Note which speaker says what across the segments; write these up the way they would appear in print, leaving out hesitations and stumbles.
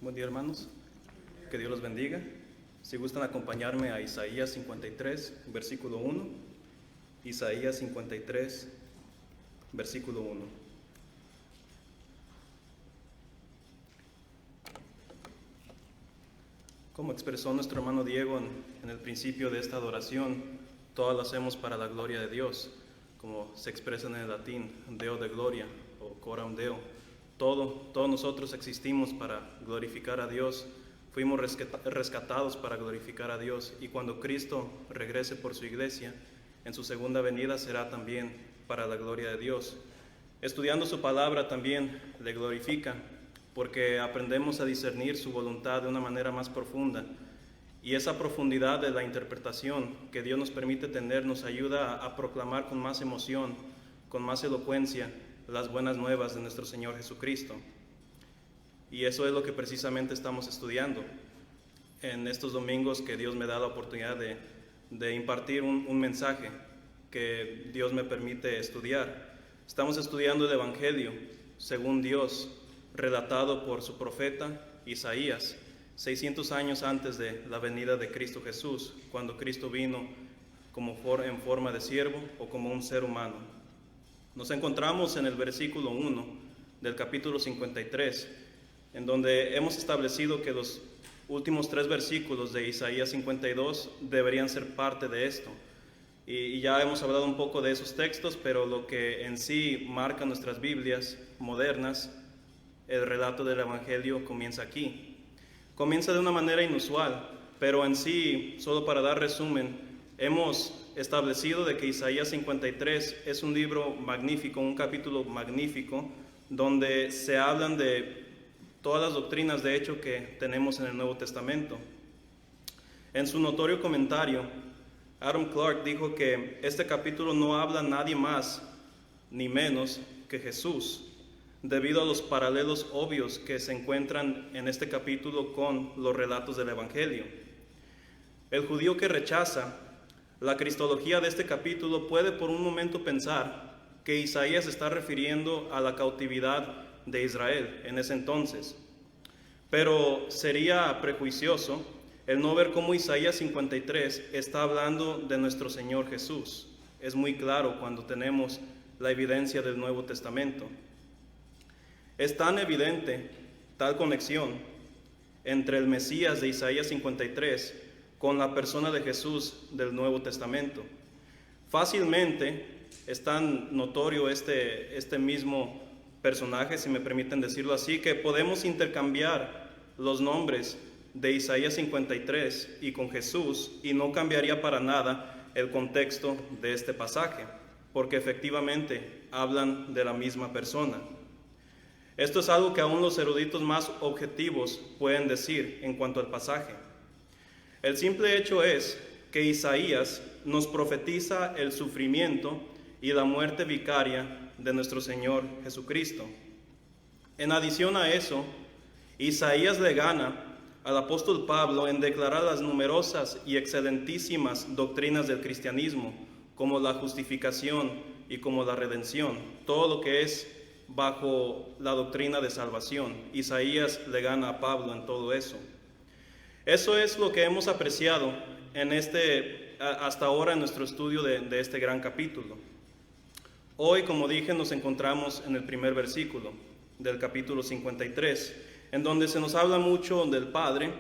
Speaker 1: Buen día, hermanos. Que Dios los bendiga. Si gustan acompañarme a Isaías 53, versículo 1. Isaías 53, versículo 1. Como expresó nuestro hermano Diego en el principio de esta adoración, todas lo hacemos para la gloria de Dios, como se expresa en el latín, Deo de gloria o coram Deo. Todos nosotros existimos para glorificar a Dios, fuimos rescatados para glorificar a Dios, y cuando Cristo regrese por su iglesia, en su segunda venida será también para la gloria de Dios. Estudiando su palabra también le glorifica, porque aprendemos a discernir su voluntad de una manera más profunda, y esa profundidad de la interpretación que Dios nos permite tener nos ayuda a proclamar con más emoción, con más elocuencia, las buenas nuevas de nuestro Señor Jesucristo. Y eso es lo que precisamente estamos estudiando en estos domingos que Dios me da la oportunidad de impartir un mensaje que Dios me permite estudiar. Estamos estudiando el Evangelio según Dios, relatado por su profeta Isaías, 600 años antes de la venida de Cristo Jesús, cuando Cristo vino en forma de siervo o como un ser humano. Nos encontramos en el versículo 1 del capítulo 53, en donde hemos establecido que los últimos 3 versículos de Isaías 52 deberían ser parte de esto. Y ya hemos hablado un poco de esos textos, pero lo que en sí marca nuestras Biblias modernas, el relato del Evangelio comienza aquí. Comienza de una manera inusual, pero en sí, solo para dar resumen, hemos establecido de que Isaías 53 es un libro magnífico, un capítulo magnífico, donde se hablan de todas las doctrinas de hecho que tenemos en el Nuevo Testamento. En su notorio comentario, Adam Clarke dijo que este capítulo no habla nadie más ni menos que Jesús, debido a los paralelos obvios que se encuentran en este capítulo con los relatos del Evangelio. El judío que rechaza la cristología de este capítulo puede por un momento pensar que Isaías está refiriendo a la cautividad de Israel en ese entonces. Pero sería prejuicioso el no ver cómo Isaías 53 está hablando de nuestro Señor Jesús. Es muy claro cuando tenemos la evidencia del Nuevo Testamento. Es tan evidente tal conexión entre el Mesías de Isaías 53 con la persona de Jesús del Nuevo Testamento. Fácilmente es tan notorio este mismo personaje, si me permiten decirlo así, que podemos intercambiar los nombres de Isaías 53 y con Jesús, y no cambiaría para nada el contexto de este pasaje, porque efectivamente hablan de la misma persona. Esto es algo que aún los eruditos más objetivos pueden decir en cuanto al pasaje. El simple hecho es que Isaías nos profetiza el sufrimiento y la muerte vicaria de nuestro Señor Jesucristo. En adición a eso, Isaías le gana al apóstol Pablo en declarar las numerosas y excelentísimas doctrinas del cristianismo, como la justificación y como la redención, todo lo que es bajo la doctrina de salvación. Isaías le gana a Pablo en todo eso. Eso es lo que hemos apreciado hasta ahora en nuestro estudio de este gran capítulo. Hoy, como dije, nos encontramos en el primer versículo del capítulo 53, en donde se nos habla mucho del Padre,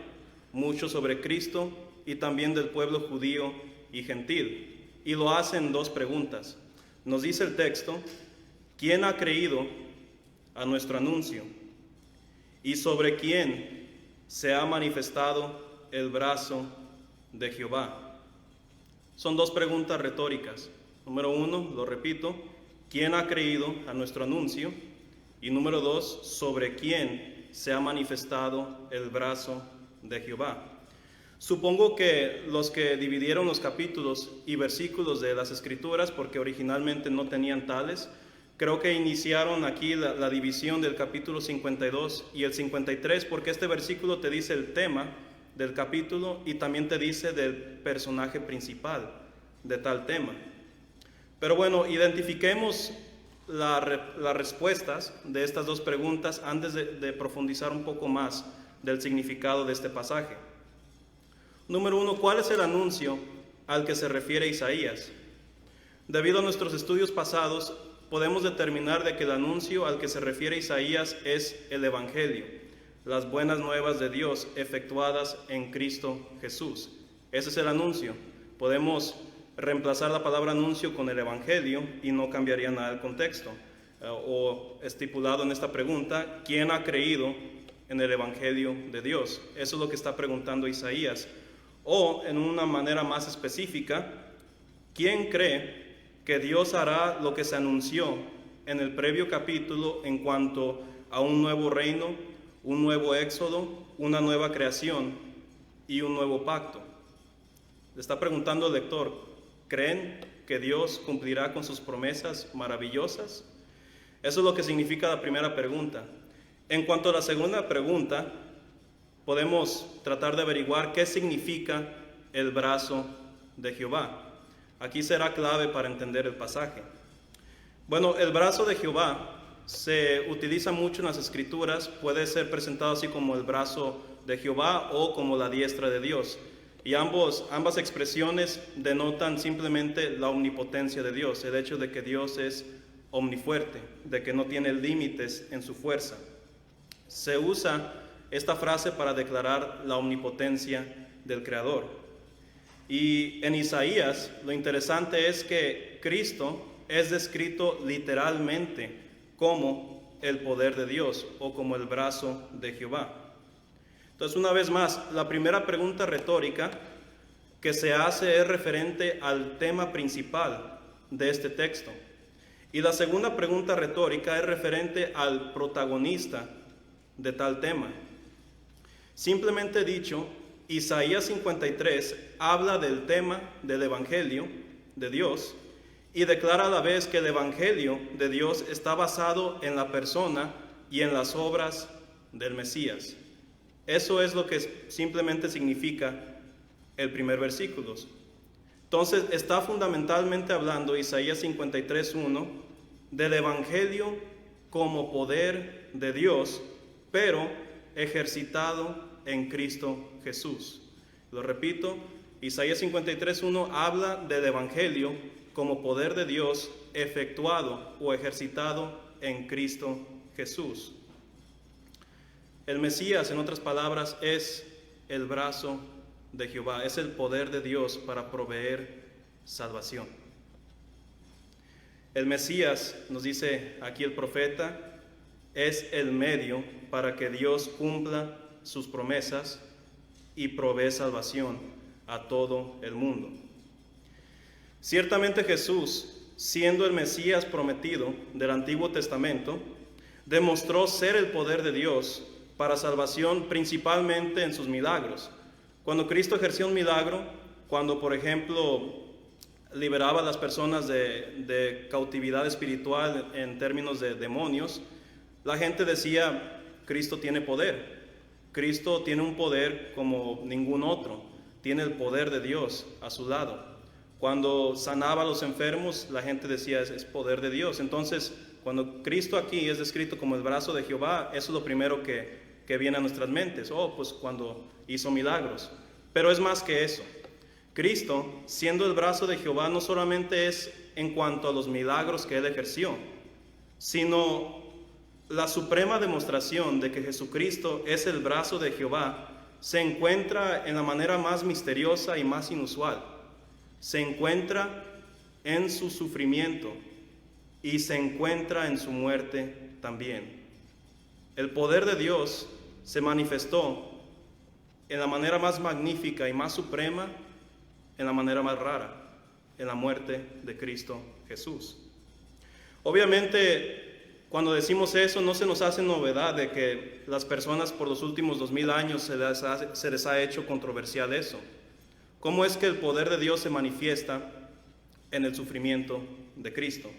Speaker 1: mucho sobre Cristo y también del pueblo judío y gentil. Y lo hace en 2 preguntas. Nos dice el texto: ¿quién ha creído a nuestro anuncio? ¿Y sobre quién se ha manifestado el brazo de Jehová? Son 2 preguntas retóricas. Número 1, lo repito, ¿quién ha creído a nuestro anuncio? Y número 2, ¿sobre quién se ha manifestado el brazo de Jehová? Supongo que los que dividieron los capítulos y versículos de las Escrituras, porque originalmente no tenían tales, creo que iniciaron aquí la división del capítulo 52 y el 53, porque este versículo te dice el tema del capítulo y también te dice del personaje principal de tal tema. Pero bueno, identifiquemos las respuestas de estas 2 preguntas antes de profundizar un poco más del significado de este pasaje. Número 1, ¿cuál es el anuncio al que se refiere Isaías? Debido a nuestros estudios pasados, podemos determinar de que el anuncio al que se refiere Isaías es el Evangelio, las buenas nuevas de Dios efectuadas en Cristo Jesús. Ese es el anuncio. Podemos reemplazar la palabra anuncio con el Evangelio y no cambiaría nada el contexto. O estipulado en esta pregunta, ¿quién ha creído en el Evangelio de Dios? Eso es lo que está preguntando Isaías. O en una manera más específica, ¿quién cree que Dios hará lo que se anunció en el previo capítulo en cuanto a un nuevo reino, un nuevo éxodo, una nueva creación y un nuevo pacto? Le está preguntando el lector, ¿creen que Dios cumplirá con sus promesas maravillosas? Eso es lo que significa la primera pregunta. En cuanto a la segunda pregunta, podemos tratar de averiguar qué significa el brazo de Jehová. Aquí será clave para entender el pasaje. Bueno, el brazo de Jehová se utiliza mucho en las Escrituras, puede ser presentado así como el brazo de Jehová o como la diestra de Dios. Y ambas expresiones denotan simplemente la omnipotencia de Dios, el hecho de que Dios es omnifuerte, de que no tiene límites en su fuerza. Se usa esta frase para declarar la omnipotencia del Creador. Y en Isaías lo interesante es que Cristo es descrito literalmente como el poder de Dios o como el brazo de Jehová. Entonces, una vez más, la primera pregunta retórica que se hace es referente al tema principal de este texto. Y la segunda pregunta retórica es referente al protagonista de tal tema. Simplemente dicho, Isaías 53 habla del tema del Evangelio de Dios y declara a la vez que el Evangelio de Dios está basado en la persona y en las obras del Mesías. Eso es lo que simplemente significa el primer versículo. Entonces está fundamentalmente hablando Isaías 53:1 del Evangelio como poder de Dios, pero ejercitado en Cristo Jesús. Lo repito, Isaías 53:1 habla del Evangelio como poder de Dios efectuado o ejercitado en Cristo Jesús. El Mesías, en otras palabras, es el brazo de Jehová, es el poder de Dios para proveer salvación. El Mesías, nos dice aquí el profeta, es el medio para que Dios cumpla sus promesas y provee salvación a todo el mundo. Ciertamente Jesús, siendo el Mesías prometido del Antiguo Testamento, demostró ser el poder de Dios para salvación principalmente en sus milagros. Cuando Cristo ejerció un milagro, cuando por ejemplo liberaba a las personas de cautividad espiritual en términos de demonios, la gente decía, Cristo tiene poder. Cristo tiene un poder como ningún otro, tiene el poder de Dios a su lado. Cuando sanaba a los enfermos, la gente decía, es poder de Dios. Entonces, cuando Cristo aquí es descrito como el brazo de Jehová, eso es lo primero que viene a nuestras mentes. Pues cuando hizo milagros. Pero es más que eso. Cristo, siendo el brazo de Jehová, no solamente es en cuanto a los milagros que Él ejerció, sino la suprema demostración de que Jesucristo es el brazo de Jehová se encuentra en la manera más misteriosa y más inusual. Se encuentra en su sufrimiento y se encuentra en su muerte también. El poder de Dios se manifestó en la manera más magnífica y más suprema, en la manera más rara, en la muerte de Cristo Jesús. Obviamente, cuando decimos eso, no se nos hace novedad de que las personas por los últimos 2000 años se les ha hecho controversial eso. ¿Cómo es que el poder de Dios se manifiesta en el sufrimiento de Cristo?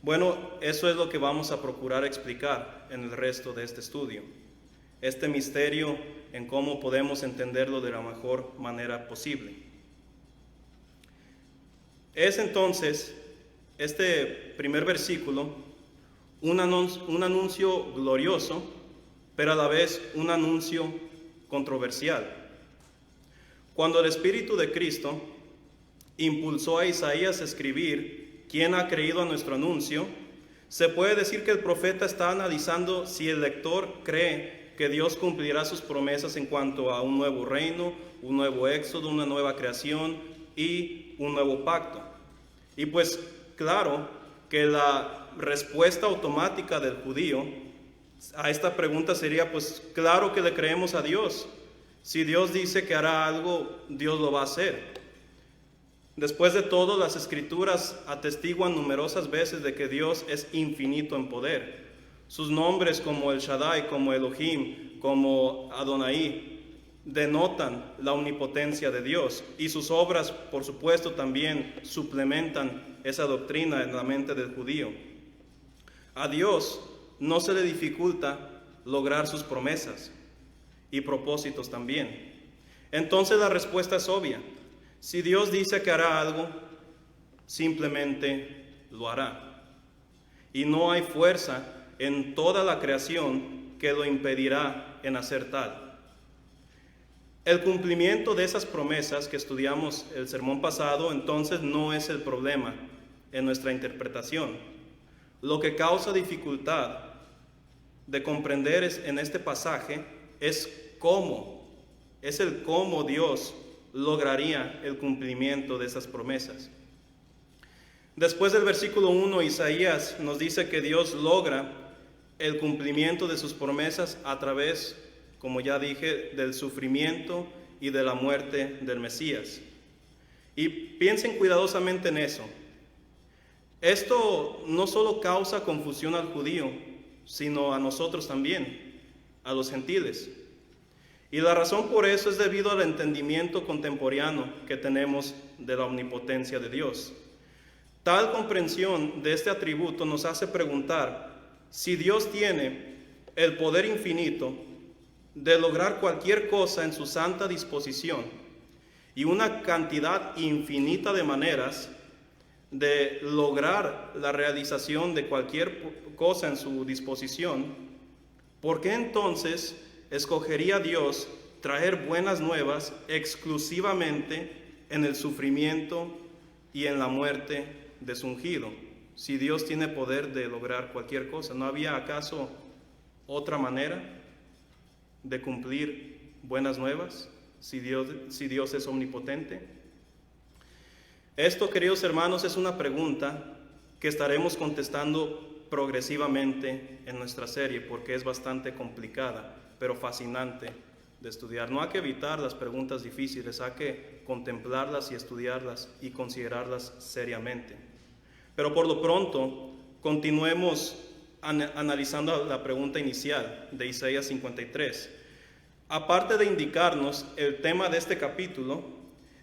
Speaker 1: Bueno, eso es lo que vamos a procurar explicar en el resto de este estudio. Este misterio en cómo podemos entenderlo de la mejor manera posible. Es entonces este primer versículo un anuncio glorioso pero a la vez un anuncio controversial. Cuando el Espíritu de Cristo impulsó a Isaías a escribir ¿quién ha creído a nuestro anuncio?, se puede decir que el profeta está analizando si el lector cree que Dios cumplirá sus promesas en cuanto a un nuevo reino, un nuevo éxodo, una nueva creación y un nuevo pacto. Y pues claro que la respuesta automática del judío a esta pregunta sería, pues claro que le creemos a Dios. Si Dios dice que hará algo, Dios lo va a hacer. Después de todo, las Escrituras atestiguan numerosas veces de que Dios es infinito en poder. Sus nombres como El Shaddai, como Elohim, como Adonai, denotan la omnipotencia de Dios. Y sus obras, por supuesto, también suplementan esa doctrina en la mente del judío. A Dios no se le dificulta lograr sus promesas y propósitos también. Entonces la respuesta es obvia. Si Dios dice que hará algo, simplemente lo hará. Y no hay fuerza en toda la creación que lo impedirá en hacer tal. El cumplimiento de esas promesas que estudiamos el sermón pasado, entonces no es el problema en nuestra interpretación. Lo que causa dificultad de comprender en este pasaje es el cómo Dios lograría el cumplimiento de esas promesas. Después del versículo 1, Isaías nos dice que Dios logra el cumplimiento de sus promesas a través, como ya dije, del sufrimiento y de la muerte del Mesías. Y piensen cuidadosamente en eso. Esto no solo causa confusión al judío, sino a nosotros también, a los gentiles. Y la razón por eso es debido al entendimiento contemporáneo que tenemos de la omnipotencia de Dios. Tal comprensión de este atributo nos hace preguntar si Dios tiene el poder infinito de lograr cualquier cosa en su santa disposición y una cantidad infinita de maneras de lograr la realización de cualquier cosa en su disposición, ¿por qué entonces escogería Dios traer buenas nuevas exclusivamente en el sufrimiento y en la muerte de su ungido? Si Dios tiene poder de lograr cualquier cosa, ¿no había acaso otra manera de cumplir buenas nuevas si Dios es omnipotente? Esto, queridos hermanos, es una pregunta que estaremos contestando progresivamente en nuestra serie, porque es bastante complicada, pero fascinante de estudiar. No hay que evitar las preguntas difíciles, hay que contemplarlas y estudiarlas y considerarlas seriamente. Pero por lo pronto, continuemos analizando la pregunta inicial de Isaías 53. Aparte de indicarnos el tema de este capítulo,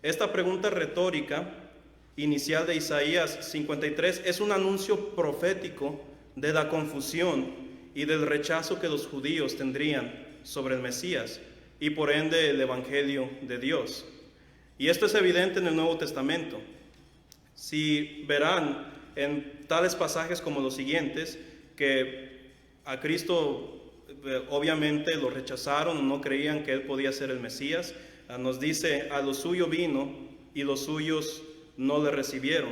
Speaker 1: esta pregunta retórica inicial de Isaías 53 es un anuncio profético de la confusión y del rechazo que los judíos tendrían sobre el Mesías y por ende el Evangelio de Dios. Y esto es evidente en el Nuevo Testamento. Si verán en tales pasajes como los siguientes, que a Cristo obviamente lo rechazaron, no creían que Él podía ser el Mesías. Nos dice, a lo suyo vino y los suyos no le recibieron.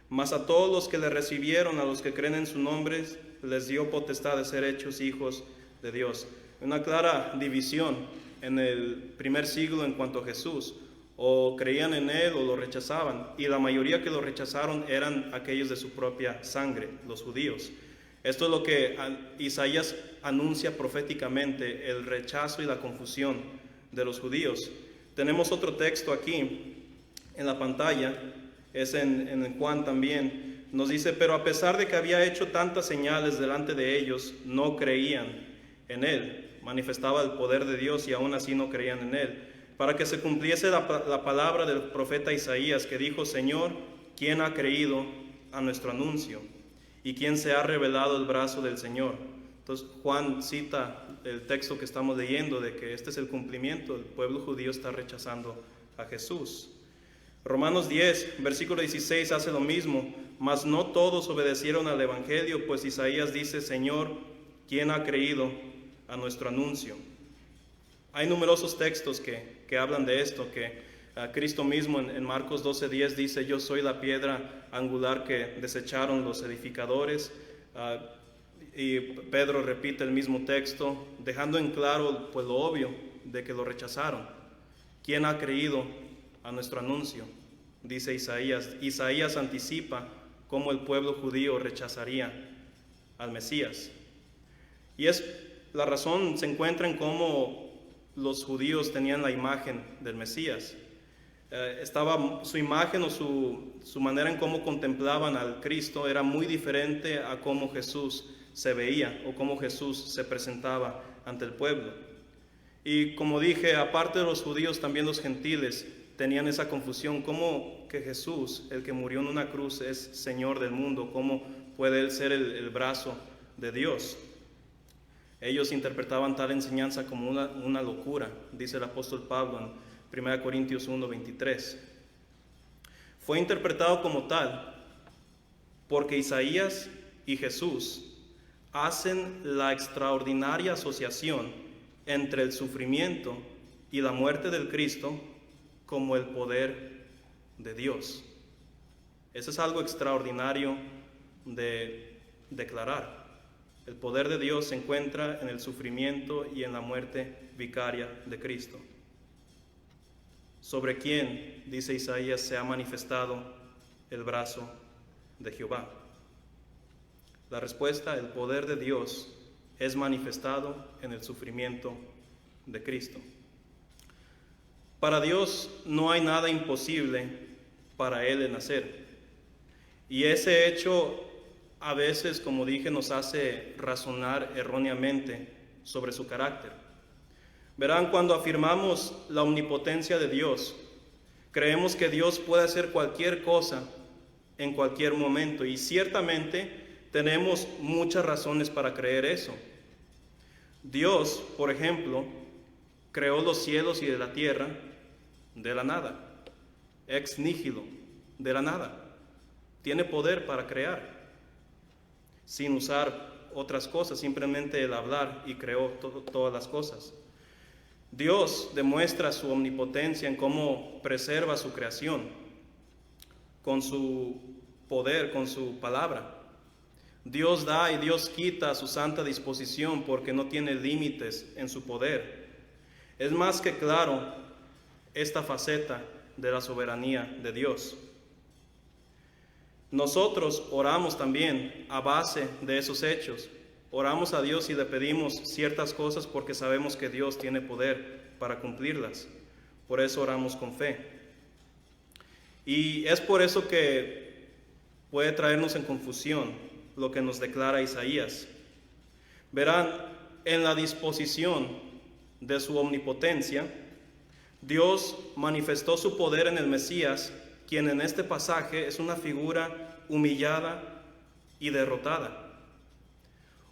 Speaker 1: Mas a todos los que le recibieron, a los que creen en su nombre, les dio potestad de ser hechos hijos de Dios. Una clara división en el primer siglo en cuanto a Jesús. O creían en Él o lo rechazaban. Y la mayoría que lo rechazaron eran aquellos de su propia sangre, los judíos. Esto es lo que Isaías anuncia proféticamente, el rechazo y la confusión de los judíos. Tenemos otro texto aquí en la pantalla, es en Juan también, nos dice, pero a pesar de que había hecho tantas señales delante de ellos, no creían en Él. Manifestaba el poder de Dios y aún así no creían en Él. Para que se cumpliese la palabra del profeta Isaías que dijo, Señor, ¿quién ha creído a nuestro anuncio? ¿Y quién se ha revelado el brazo del Señor? Entonces Juan cita el texto que estamos leyendo de que este es el cumplimiento, el pueblo judío está rechazando a Jesús. Romanos 10, versículo 16 hace lo mismo, mas no todos obedecieron al Evangelio, pues Isaías dice, Señor, ¿quién ha creído a nuestro anuncio. Hay numerosos textos que hablan de esto, que Cristo mismo en Marcos 12:10 dice: yo soy la piedra angular que desecharon los edificadores. Y Pedro repite el mismo texto, dejando en claro pues lo obvio de que lo rechazaron. ¿Quién ha creído a nuestro anuncio? Dice Isaías. Isaías anticipa cómo el pueblo judío rechazaría al Mesías. Y la razón se encuentra en cómo los judíos tenían la imagen del Mesías. Estaba su imagen o su manera en cómo contemplaban al Cristo era muy diferente a cómo Jesús se veía o cómo Jesús se presentaba ante el pueblo. Y como dije, aparte de los judíos, también los gentiles tenían esa confusión: ¿cómo que Jesús, el que murió en una cruz, es Señor del mundo? ¿Cómo puede Él ser el brazo de Dios? Ellos interpretaban tal enseñanza como una locura, dice el apóstol Pablo en 1 Corintios 1:23. Fue interpretado como tal porque Isaías y Jesús hacen la extraordinaria asociación entre el sufrimiento y la muerte del Cristo como el poder de Dios. Eso es algo extraordinario de declarar. El poder de Dios se encuentra en el sufrimiento y en la muerte vicaria de Cristo. ¿Sobre quién, dice Isaías, se ha manifestado el brazo de Jehová? La respuesta: el poder de Dios es manifestado en el sufrimiento de Cristo. Para Dios no hay nada imposible para Él en hacer. Y ese hecho a veces, como dije, nos hace razonar erróneamente sobre su carácter. Verán, cuando afirmamos la omnipotencia de Dios, creemos que Dios puede hacer cualquier cosa en cualquier momento, y ciertamente tenemos muchas razones para creer eso. Dios, por ejemplo, creó los cielos y de la tierra de la nada, ex nihilo, de la nada. Tiene poder para crear, sin usar otras cosas, simplemente el hablar, y creó todas las cosas. Dios demuestra su omnipotencia en cómo preserva su creación, con su poder, con su palabra. Dios da y Dios quita a su santa disposición porque no tiene límites en su poder. Es más que claro esta faceta de la soberanía de Dios. Nosotros oramos también a base de esos hechos. Oramos a Dios y le pedimos ciertas cosas porque sabemos que Dios tiene poder para cumplirlas. Por eso oramos con fe. Y es por eso que puede traernos en confusión lo que nos declara Isaías. Verán, en la disposición de su omnipotencia, Dios manifestó su poder en el Mesías, quien en este pasaje es una figura humillada y derrotada.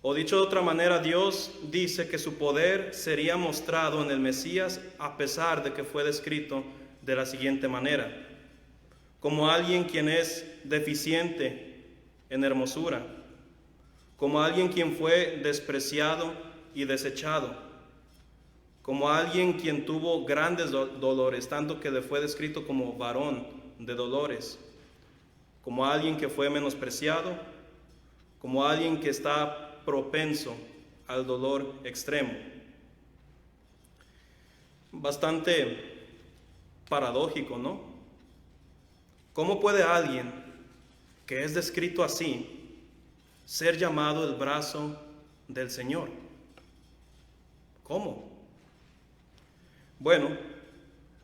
Speaker 1: O dicho de otra manera, Dios dice que su poder sería mostrado en el Mesías a pesar de que fue descrito de la siguiente manera: como alguien quien es deficiente en hermosura, como alguien quien fue despreciado y desechado, como alguien quien tuvo grandes dolores, tanto que le fue descrito como varón de dolores, como alguien que fue menospreciado, como alguien que está propenso al dolor extremo. Bastante paradójico, ¿no? ¿Cómo puede alguien que es descrito así ser llamado el brazo del Señor? ¿Cómo? Bueno,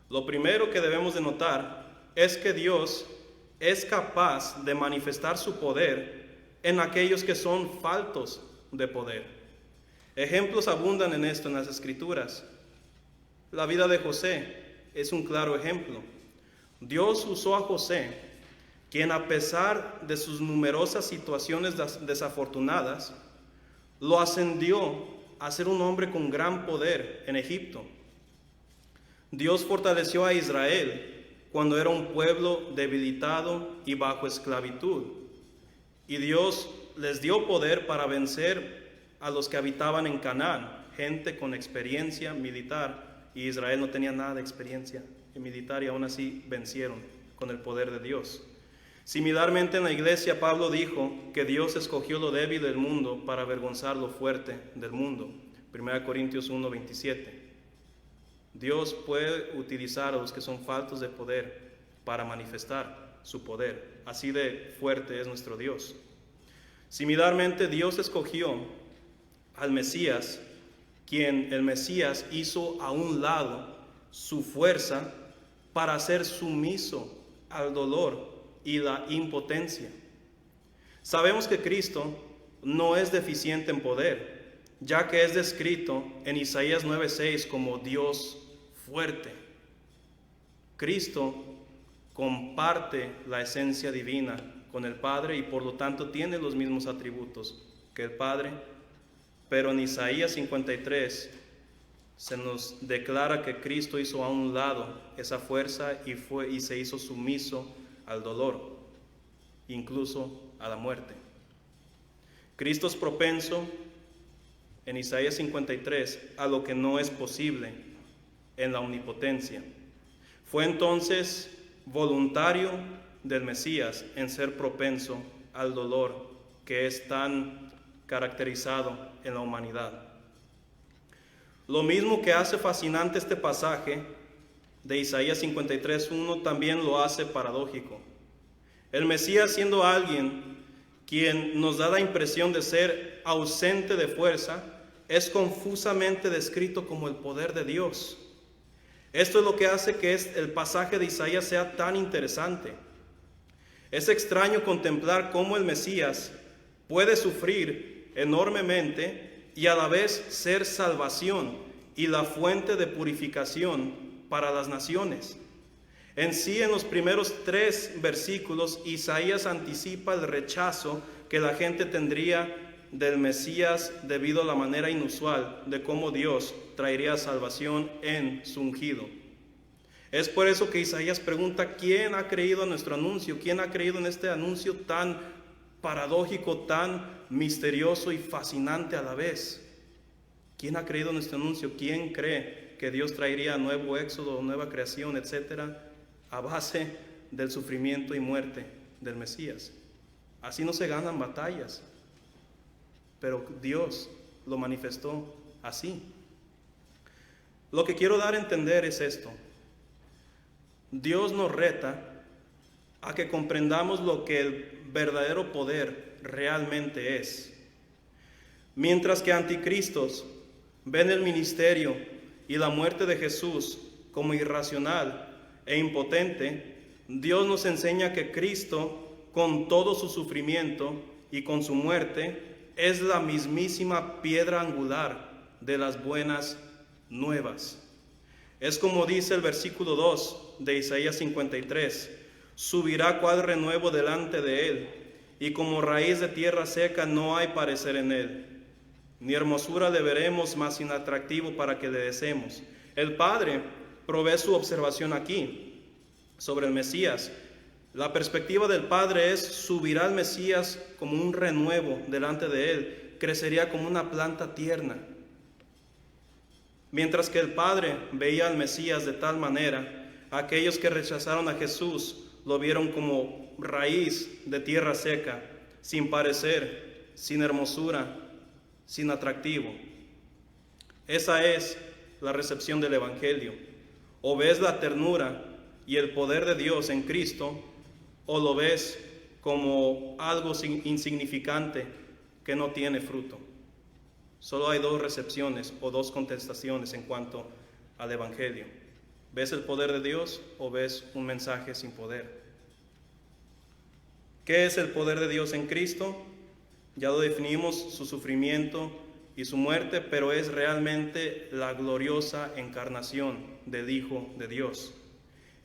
Speaker 1: lo primero que debemos de notar es que Dios es capaz de manifestar su poder en aquellos que son faltos de poder. Ejemplos abundan en esto en las Escrituras. La vida de José es un claro ejemplo. Dios usó a José, quien a pesar de sus numerosas situaciones desafortunadas, lo ascendió a ser un hombre con gran poder en Egipto. Dios fortaleció a Israel cuando era un pueblo debilitado y bajo esclavitud. Y Dios les dio poder para vencer a los que habitaban en Canaán, gente con experiencia militar, y Israel no tenía nada de experiencia militar, y aún así vencieron con el poder de Dios. Similarmente en la iglesia, Pablo dijo que Dios escogió lo débil del mundo para avergonzar lo fuerte del mundo. 1 Corintios 1:27. Dios puede utilizar a los que son faltos de poder para manifestar su poder. Así de fuerte es nuestro Dios. Similarmente, Dios escogió al Mesías, quien el Mesías hizo a un lado su fuerza para ser sumiso al dolor y la impotencia. Sabemos que Cristo no es deficiente en poder, ya que es descrito en Isaías 9:6 como Dios fuerte. Cristo comparte la esencia divina con el Padre y por lo tanto tiene los mismos atributos que el Padre, pero en Isaías 53 se nos declara que Cristo hizo a un lado esa fuerza y se hizo sumiso al dolor, incluso a la muerte. Cristo es propenso, en Isaías 53, a lo que no es posible en la omnipotencia. Fue entonces voluntario del Mesías en ser propenso al dolor que es tan caracterizado en la humanidad. Lo mismo que hace fascinante este pasaje de Isaías 53:1 también lo hace paradójico. El Mesías, siendo alguien quien nos da la impresión de ser ausente de fuerza, es confusamente descrito como el poder de Dios. Esto es lo que hace que el pasaje de Isaías sea tan interesante. Es extraño contemplar cómo el Mesías puede sufrir enormemente y a la vez ser salvación y la fuente de purificación para las naciones. En sí, en los primeros 3 versículos, Isaías anticipa el rechazo que la gente tendría del Mesías debido a la manera inusual de cómo Dios traería salvación en su ungido. Es por eso que Isaías pregunta: ¿quién ha creído en nuestro anuncio? ¿Quién ha creído en este anuncio tan paradójico, tan misterioso y fascinante a la vez? ¿Quién ha creído en nuestro anuncio? ¿Quién cree que Dios traería nuevo éxodo, nueva creación, etcétera, a base del sufrimiento y muerte del Mesías? Así no se ganan batallas, pero Dios lo manifestó así. Lo que quiero dar a entender es esto: Dios nos reta a que comprendamos lo que el verdadero poder realmente es. Mientras que anticristos ven el ministerio y la muerte de Jesús como irracional e impotente, Dios nos enseña que Cristo, con todo su sufrimiento y con su muerte, es la mismísima piedra angular de las buenas nuevas. Es como dice el versículo 2 de Isaías 53: subirá cual renuevo delante de él, y como raíz de tierra seca no hay parecer en él. Ni hermosura le veremos, más inatractivo para que le deseemos. El Padre provee su observación aquí sobre el Mesías. La perspectiva del Padre es: subirá el Mesías como un renuevo delante de él, crecería como una planta tierna. Mientras que el Padre veía al Mesías de tal manera, aquellos que rechazaron a Jesús lo vieron como raíz de tierra seca, sin parecer, sin hermosura, sin atractivo. Esa es la recepción del Evangelio. O ves la ternura y el poder de Dios en Cristo, o lo ves como algo insignificante que no tiene fruto. Solo hay 2 recepciones o 2 contestaciones en cuanto al Evangelio. ¿Ves el poder de Dios o ves un mensaje sin poder? ¿Qué es el poder de Dios en Cristo? Ya lo definimos: su sufrimiento y su muerte, pero es realmente la gloriosa encarnación del Hijo de Dios.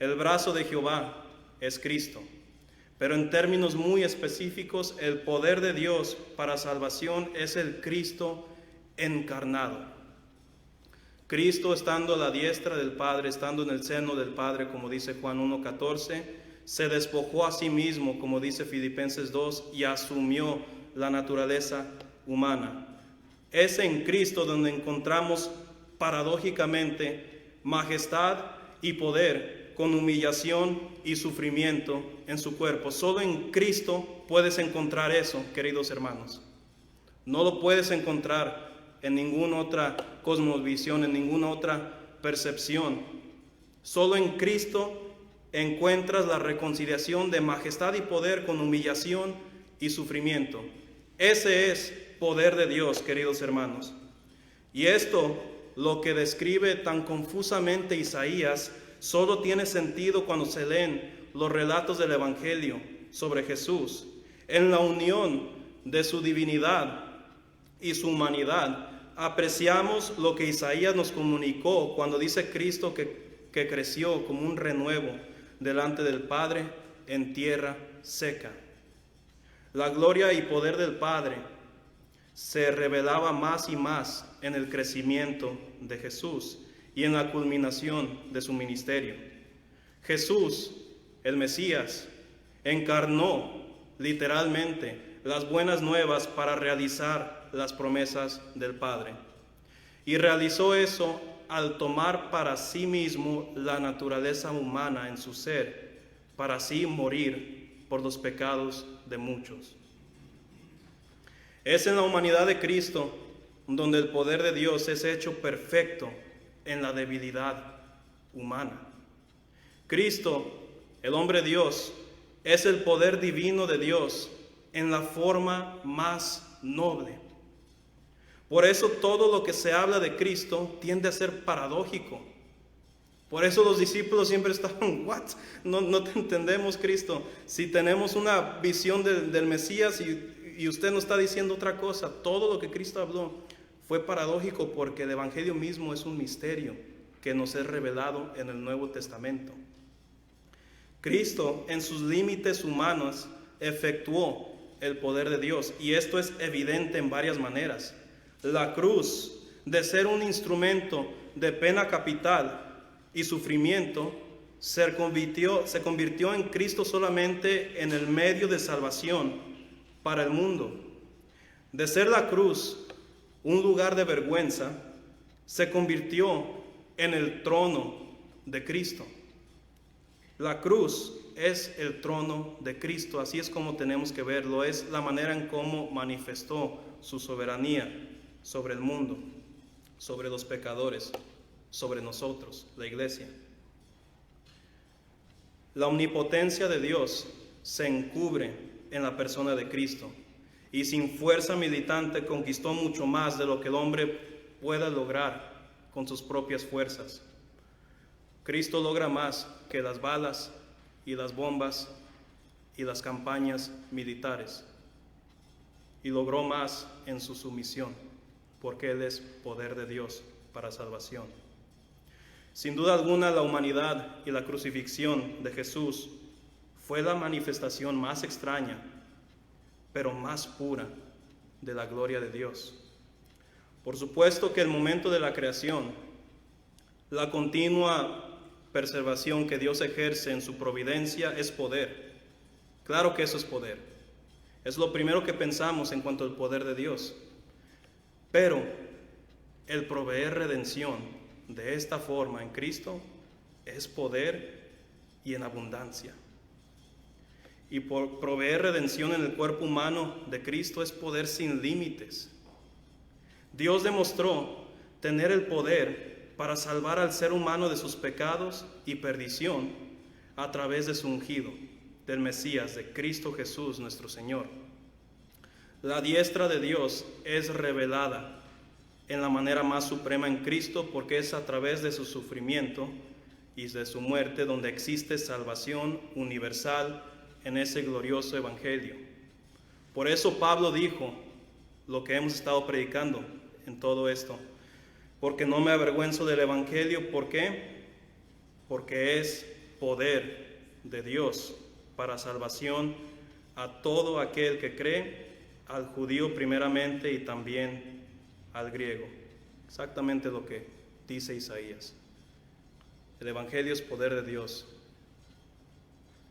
Speaker 1: El brazo de Jehová es Cristo, pero en términos muy específicos, el poder de Dios para salvación es el Cristo encarnado. Cristo, estando a la diestra del Padre, estando en el seno del Padre, como dice Juan 1:14, se despojó a sí mismo, como dice Filipenses 2, y asumió la naturaleza humana. Es en Cristo donde encontramos paradójicamente majestad y poder con humillación y sufrimiento en su cuerpo. Solo en Cristo puedes encontrar eso, queridos hermanos. No lo puedes encontrar en ninguna otra cosmovisión, en ninguna otra percepción. Solo en Cristo encuentras la reconciliación de majestad y poder con humillación y sufrimiento. Ese es poder de Dios, queridos hermanos. Y esto, lo que describe tan confusamente Isaías, solo tiene sentido cuando se leen los relatos del Evangelio sobre Jesús. En la unión de su divinidad y su humanidad, apreciamos lo que Isaías nos comunicó cuando dice Cristo que creció como un renuevo delante del Padre en tierra seca. La gloria y poder del Padre se revelaba más y más en el crecimiento de Jesús y en la culminación de su ministerio. Jesús, el Mesías, encarnó literalmente las buenas nuevas para realizar las promesas del Padre. Y realizó eso al tomar para sí mismo la naturaleza humana en su ser, para así morir por los pecados de muchos. Es en la humanidad de Cristo donde el poder de Dios es hecho perfecto en la debilidad humana. Cristo, el hombre Dios, es el poder divino de Dios en la forma más noble. Por eso todo lo que se habla de Cristo tiende a ser paradójico. Por eso los discípulos siempre estaban, ¿what? No te entendemos, Cristo. Si tenemos una visión del Mesías y usted nos está diciendo otra cosa, todo lo que Cristo habló fue paradójico porque el Evangelio mismo es un misterio que nos es revelado en el Nuevo Testamento. Cristo, en sus límites humanos, efectuó el poder de Dios, y esto es evidente en varias maneras. La cruz, de ser un instrumento de pena capital y sufrimiento, se convirtió en Cristo solamente en el medio de salvación para el mundo. De ser la cruz un lugar de vergüenza, se convirtió en el trono de Cristo. La cruz es el trono de Cristo, así es como tenemos que verlo, es la manera en cómo manifestó su soberanía sobre el mundo, sobre los pecadores, sobre nosotros, la iglesia. La omnipotencia de Dios se encubre en la persona de Cristo, y sin fuerza militante conquistó mucho más de lo que el hombre pueda lograr con sus propias fuerzas. Cristo logra más que las balas y las bombas y las campañas militares, y logró más en su sumisión, porque Él es poder de Dios para salvación. Sin duda alguna, la humanidad y la crucifixión de Jesús fue la manifestación más extraña, pero más pura, de la gloria de Dios. Por supuesto que el momento de la creación, la continua preservación que Dios ejerce en su providencia es poder. Claro que eso es poder. Es lo primero que pensamos en cuanto al poder de Dios. Pero el proveer redención de esta forma en Cristo es poder y en abundancia. Y por proveer redención en el cuerpo humano de Cristo es poder sin límites. Dios demostró tener el poder para salvar al ser humano de sus pecados y perdición a través de su ungido, del Mesías, de Cristo Jesús nuestro Señor. La diestra de Dios es revelada en la manera más suprema en Cristo, porque es a través de su sufrimiento y de su muerte donde existe salvación universal en ese glorioso evangelio. Por eso Pablo dijo lo que hemos estado predicando en todo esto: porque no me avergüenzo del evangelio. ¿Por qué? Porque es poder de Dios para salvación a todo aquel que cree, al judío primeramente y también al griego. Exactamente lo que dice Isaías. El evangelio es poder de Dios.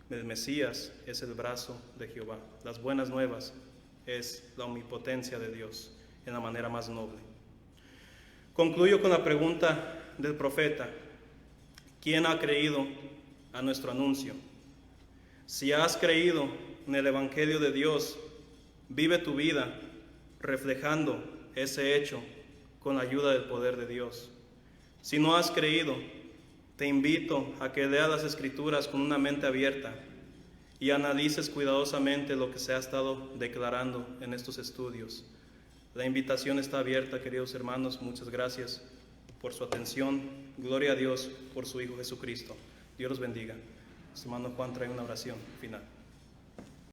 Speaker 1: El Mesías es el brazo de Jehová. Las buenas nuevas es la omnipotencia de Dios. en la manera más noble. Concluyo con la pregunta del profeta: ¿quién ha creído a nuestro anuncio? Si has creído en el Evangelio de Dios, vive tu vida reflejando ese hecho con la ayuda del poder de Dios. Si no has creído, te invito a que leas las Escrituras con una mente abierta y analices cuidadosamente lo que se ha estado declarando en estos estudios. La invitación está abierta, queridos hermanos. Muchas gracias por su atención. Gloria a Dios por su Hijo Jesucristo. Dios los bendiga. Su hermano Juan trae una oración final.